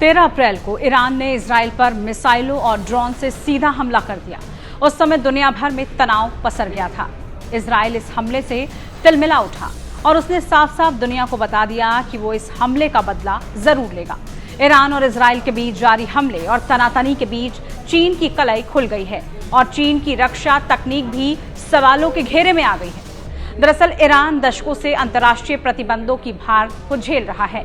13 अप्रैल को ईरान ने इजराइल पर मिसाइलों और ड्रोन से सीधा हमला कर दिया। उस समय दुनिया भर में तनाव पसर गया था। इजराइल इस हमले से तिलमिला उठा और उसने साफ साफ दुनिया को बता दिया कि वो इस हमले का बदला जरूर लेगा। ईरान और इजराइल के बीच जारी हमले और तनातनी के बीच चीन की कलई खुल गई है और चीन की रक्षा तकनीक भी सवालों के घेरे में आ गई है। दरअसल ईरान दशकों से अंतर्राष्ट्रीय प्रतिबंधों की भार को झेल रहा है।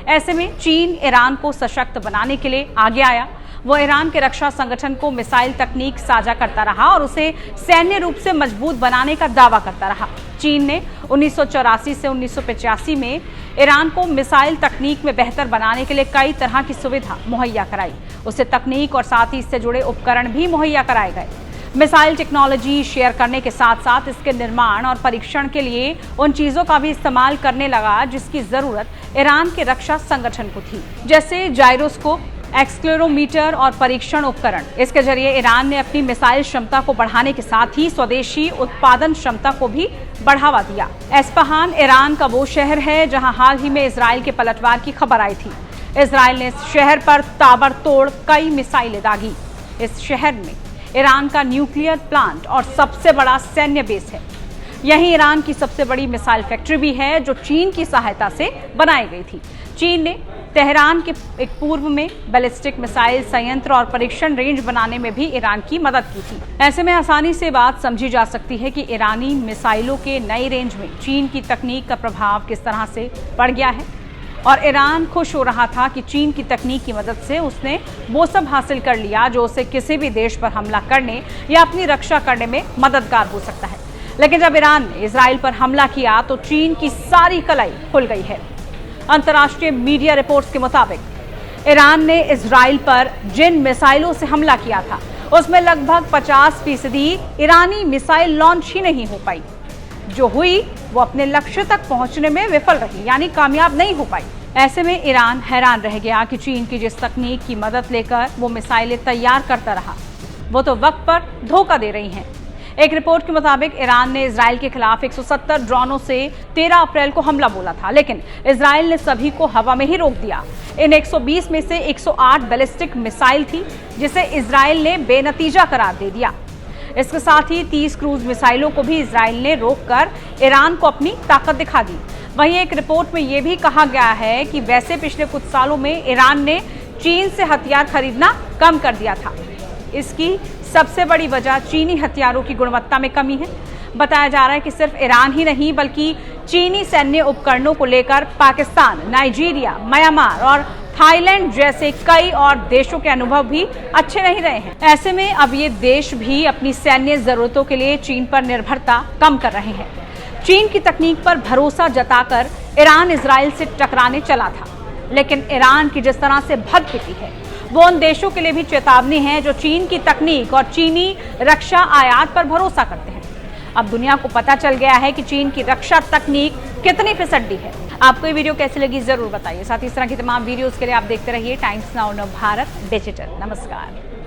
ऐसे में चीन ईरान को सशक्त बनाने के लिए आगे आया। वो ईरान के रक्षा संगठन को मिसाइल तकनीक साझा करता रहा और उसे सैन्य रूप से मजबूत बनाने का दावा करता रहा। चीन ने 1984 से 1985 में ईरान को मिसाइल तकनीक में बेहतर बनाने के लिए कई तरह की सुविधा मुहैया कराई। उसे तकनीक और साथ ही इससे जुड़े उपकरण भी मुहैया कराए गए। मिसाइल टेक्नोलॉजी शेयर करने के साथ साथ इसके निर्माण और परीक्षण के लिए उन चीजों का भी इस्तेमाल करने लगा जिसकी जरूरत ईरान के रक्षा संगठन को थी, जैसे जायरोस्कोप, एक्सक्लेरोमीटर और परीक्षण उपकरण। इसके जरिए ईरान ने अपनी मिसाइल क्षमता को बढ़ाने के साथ ही स्वदेशी उत्पादन क्षमता को भी बढ़ावा दिया। एस्फहान ईरान का वो शहर है जहां हाल ही में इजराइल के पलटवार की खबर आई थी। इजराइल ने इस शहर पर ताबड़तोड़ कई मिसाइलें दागी। इस शहर में ईरान का न्यूक्लियर प्लांट और सबसे बड़ा सैन्य बेस है। यही ईरान की सबसे बड़ी मिसाइल फैक्ट्री भी है जो चीन की सहायता से बनाई गई थी। चीन ने तेहरान के एक पूर्व में बैलिस्टिक मिसाइल संयंत्र और परीक्षण रेंज बनाने में भी ईरान की मदद की थी। ऐसे में आसानी से बात समझी जा सकती है कि ईरानी मिसाइलों के नई रेंज में चीन की तकनीक का प्रभाव किस तरह से पड़ गया है और ईरान खुश हो रहा था कि चीन की तकनीक की मदद से उसने वो सब हासिल कर लिया जो उसे किसी भी देश पर हमला करने या अपनी रक्षा करने में मददगार हो सकता है। लेकिन जब ईरान ने इजराइल पर हमला किया तो चीन की सारी कलाई खुल गई है। अंतर्राष्ट्रीय मीडिया रिपोर्ट्स के मुताबिक ईरान ने इजराइल पर जिन मिसाइलों से हमला किया था उसमें लगभग 50% ईरानी मिसाइल लॉन्च ही नहीं हो पाई। जो हुई वो अपने लक्ष्य तक पहुंचने में विफल रही, यानी कामयाब नहीं हो पाई। ऐसे में ईरान हैरान रह गया कि चीन की जिस तकनीक की मदद लेकर वो मिसाइलें तैयार करता रहा वो तो वक्त पर धोखा दे रही हैं। एक रिपोर्ट के मुताबिक ईरान ने इजराइल के खिलाफ 170 ड्रोनों से 13 अप्रैल को हमला बोला था, लेकिन इजराइल ने सभी को हवा में ही रोक दिया। इन 120 में से 108 बैलिस्टिक मिसाइल थी जिसे इजराइल ने बेनतीजा करार दे दिया। इसके साथ ही 30 क्रूज मिसाइलों को भी इजराइल ने रोककर ईरान को अपनी ताकत दिखा दी। वहीं एक रिपोर्ट में यह भी कहा गया है कि वैसे पिछले कुछ सालों में ईरान ने चीन से हथियार खरीदना कम कर दिया था। इसकी सबसे बड़ी वजह चीनी हथियारों की गुणवत्ता में कमी है। बताया जा रहा है कि सिर्फ ईरान ही नहीं बल्कि चीनी सैन्य उपकरणों को लेकर पाकिस्तान, नाइजीरिया, म्यांमार और थाईलैंड जैसे कई और देशों के अनुभव भी अच्छे नहीं रहे हैं। ऐसे में अब ये देश भी अपनी सैन्य जरूरतों के लिए चीन पर निर्भरता कम कर रहे हैं। चीन की तकनीक पर भरोसा जताकर ईरान इजराइल से टकराने चला था, लेकिन ईरान की जिस तरह से भगपिटी है वो उन देशों के लिए भी चेतावनी है जो चीन की तकनीक और चीनी रक्षा आयात पर भरोसा करते हैं। अब दुनिया को पता चल गया है कि चीन की रक्षा तकनीक कितनी फिसड्डी है। आपको ये वीडियो कैसी लगी जरूर बताइए। साथ ही इस तरह की तमाम वीडियोस के लिए आप देखते रहिए टाइम्स नाउ भारत डिजिटल। नमस्कार।